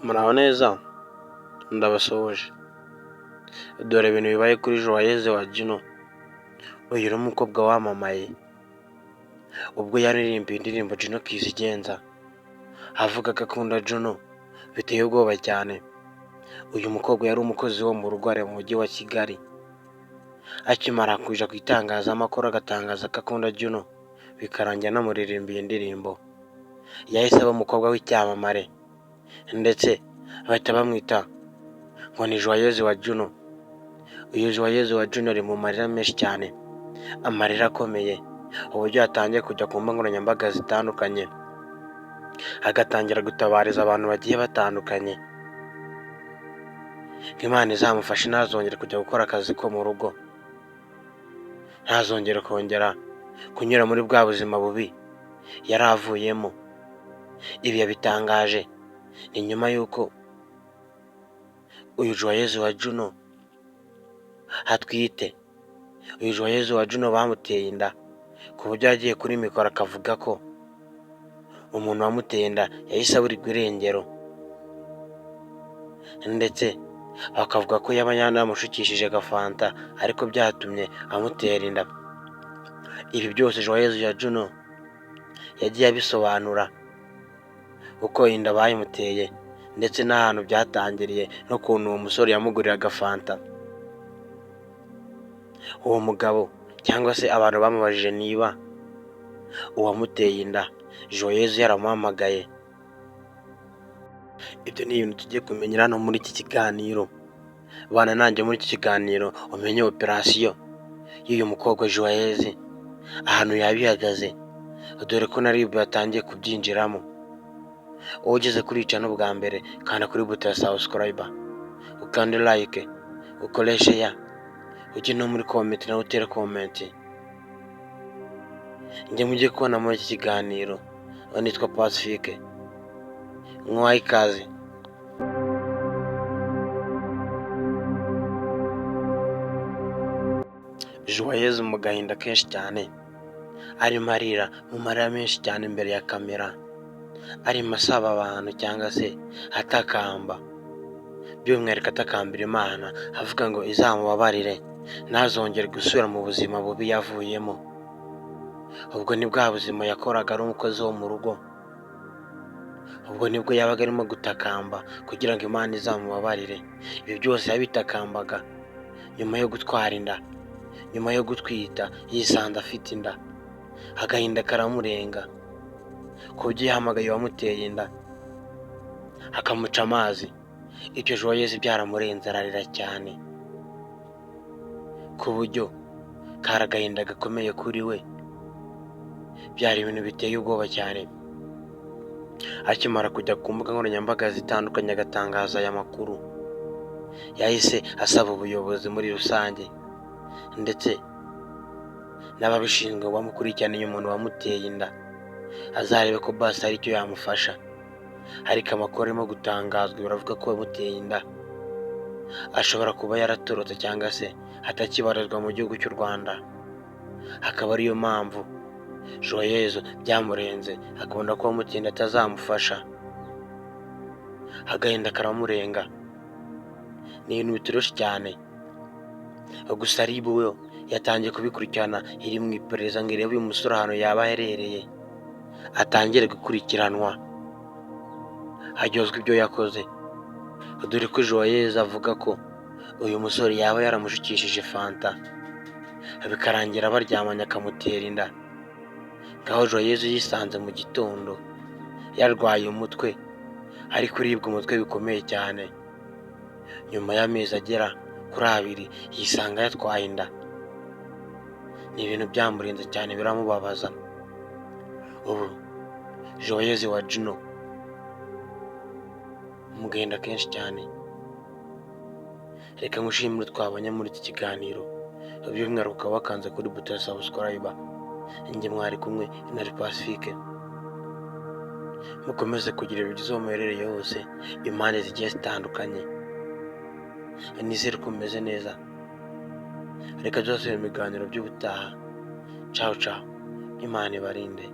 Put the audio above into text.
Muraho neza ndabasuhuje. Dore ibintu bibaye kuri Joyeuse wa Juno. Uyu ni umukobwa wamamaye ubwo yaririmbiye indirimbo Juno Kizigenza avuga ko akunda Juno biteye ubwoba cyane. Uyu mukobwa yari umukozi wo mu rugo ari mu mujyi wa Kigali. Akimara kuja ku itangazamakuru agatangaza ko akunda Juno, bikarangira anamuririmbiye indirimbo. Yahise aba umukobwa w'icyamamare ndetse bahita bamwita ngo ni Joyeuse wa Juno. Uyu Joyeuse wa Juno ari mu marira menshi cyane, amarira akomeye, uburyo yatangiye kujya ku mbuga nkoranyambaga zitandukanye agatangira gutabariza abantu bagiye batandukanye ko Imana izamufasha ntazongere kujya gukora akazi ko mu rugo, ntazongere kongera kunyura muri bwa buzima bubi yari avuyemo. Ibi yabitangaje ni nyuma y'uko uyu Joyeuse wa Juno atwite. Uyu Joyeuse wa Juno bamuteye inda ku buryo yagiye kuri mikoro akavuga ko umuntu wamuteye inda yahise aburirwa irengero, ndetse bakavuga ko yaba yanamushukishije agafanta ariko byatumye amutera inda. Ibi byose Joyeuse ya Juno yagiye abisobanura uko inda bayimuteye ndetse n'ahantu byatangiriye n'ukuntu uwo musore yamugurira agafanta. Uwo mugabo cyangwa se abantu bamubajije niba uwamuteye inda Joyeuse yaramuhamagaye. Ibyo ni ibintu tugiye kumenyera hano muri iki kiganiro. Bana nanjye muri iki kiganiro umenye operasiyo y'uyu mukobwa Joyeuse ahantu yabihagaze, dore ko na RIB yatangiye kubyinjiramo. Wowe ugeze kuri channel bwa mbere kanda kuri buto ya subscribe, ukande like, ukore share, ujye no muri comment nawe utere comment. Njye mujye kubona muri iki kiganiro nitwa Pacifique, mwahaye ikaze. Joyeuse mu gahinda kenshi cyane arimo arira mu marira menshi cyane imbere ya kamera, arimo asaba abantu cyangwa se atakamba, by'umwihariko atakambira Imana avuga ngo izamubabarire ntazongere gusubira mu buzima bubi yavuyemo. Ubwo ni bwa buzima yakoraga ari umukozi wo mu rugo, ubwo nibwo yabaga arimo gutakamba kugira ngo Imana izamubabarire. Ibi byose yabitakambaga nyuma yo gutwara inda, nyuma yo gutwita yisanze afite inda. Agahinda karamurenga ku buryo yahamagaye uwamuteye inda akamuca amazi. Ibyo Joyeuse byaramurenze ararira cyane ku buryo kari agahinda gakomeye kuri we. Byari ibintu biteye ubwoba cyane. Akimara kujya ku mbuga nkoranyambaga zitandukanye agatangaza aya makuru, yahise asaba ubuyobozi muri rusange ndetse n'ababishinzwe bamukurikiraniye umuntu wamuteye inda azarebe ko basi hari icyo yamufasha. Ariko amakuru arimo gutangazwa baravuga ko yamuteye inda ashobora kuba yaratorotse cyangwa se atakibarizwa mu gihugu cy'u Rwanda. Akaba ariyo mpamvu Joyeuse byamurenze akabona ko uwamuteye inda atazamufasha. Agahinda karamurenga, ni ibintu bitoroshye cyane. Gusa RIB we yatangiye kubikurikirana, iri mu iperereza ngo irebe uyu musore ahantu yaba aherereye atangire gukurikiranwa haryozwa ibyo yakoze. Dore ko Joyeuse avuga ko uyu musore yaba yaramushukishije fanta bikarangira baryamanye akamutera inda. Ngaho Joyeuse yisanze mu gitondo yarwaye umutwe, ari kuribwa umutwe bikomeye cyane. Nyuma y'amezi agera kuri 2 yisanga yatwaye inda. Ni ibintu byamurenze cyane biramubabaza. Ubu Joyeuse wa Juno mu gahinda kenshi cyane. Reka ngushimire twabanye muri iki kiganiro, by'umwihariko ukaba wakanze kuri buto ya subscribe. Njye mwari kumwe na Pacifique. Mukomeze kugira ibyiza aho muherereye hose, impande zigiye zitandukanye. Nizere ko mumeze neza. Reka tuzasubira mu biganiro by'ubutaha. Ciao ciao, Imana ibarinde.